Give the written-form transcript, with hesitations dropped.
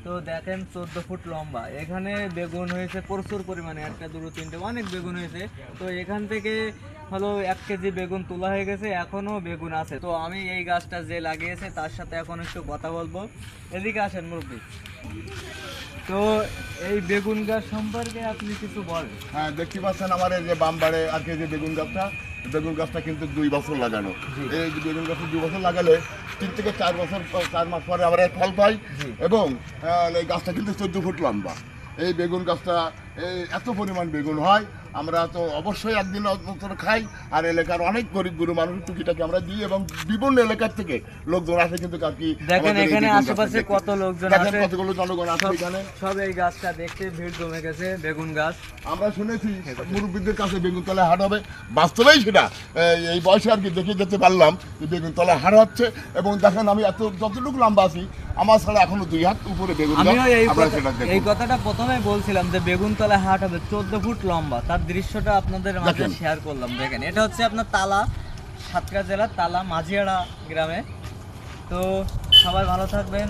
তো দেখেন 14 ফুট লম্বা। এখানে বেগুন হয়েছে প্রচুর পরিমাণে, একটা দুটো তিনটে অনেক বেগুন হয়েছে। তো এখান থেকে হলো 1 কেজি বেগুন তোলা হয়ে গেছে, এখনো বেগুন আছে। তো আমি এই গাছটা যে লাগিয়েছে তার সাথে এখন একটু কথা বলবো। এদিকে আসেন মুরব্বী। তো এই বেগুন গাছ সম্পর্কে আপনি কিছু বলেন। হ্যাঁ, দেখতে পাচ্ছেন আমার এই যে বামবাড়ে আর কি যে বেগুন গাছটা কিন্তু 2 বছর লাগানো। জি। এই যে বেগুন গাছটা 2 বছর লাগালে 3 থেকে 4 বছর 4 মাস পরে আমরা এর ফল পাই। জি। এবং এই গাছটা কিন্তু 14 ফুট লম্বা। এই বেগুন গাছটা এত পরিমাণ বেগুন হয়, আমরা তো অবশ্যই একদিন অন্তত খাই। আর এলাকার অনেক গরিব গুরু মানুষ টুকিটাকে আমরা দিই, এবং বিভিন্ন এলাকার থেকে লোকজন আসে কিন্তু আর কি। দেখেন আমাদের এই এখানে বেগুন গাছটা আশেপাশে দেখতে। কত লোকজন দেখেন আছে, কতগুলো জনগণ আছে এখানে। সব এই গাছটা দেখতে ভিড় জমে গেছে। বেগুন গাছ আমরা শুনেছি মুরব্বীদের কাছে বেগুনতলা হাট হবে, বাস্তবেই সেটা এই বয়সে আর কি দেখে যেতে পারলাম যে বেগুনতলা হাট হচ্ছে। এবং দেখেন আমি যতটুকু লম্বা আছি, আমার ছাড়া এখনো 2 হাত উপরে বেগুন গাছ। আমিও আপনারা সেটা দেখুন। এই কথাটা প্রথমে বলছিলাম যে বেগুনতলা হাট হবে, 14 ফুট লম্বা। তার দৃশ্যটা আপনাদের মাঝে দেখেন। শেয়ার করলাম। দেখেন এটা হচ্ছে আপনার তালা, সাতক্ষীরা জেলার তালা মাঝিয়াড়া গ্রামে। তো সবাই ভালো থাকবেন।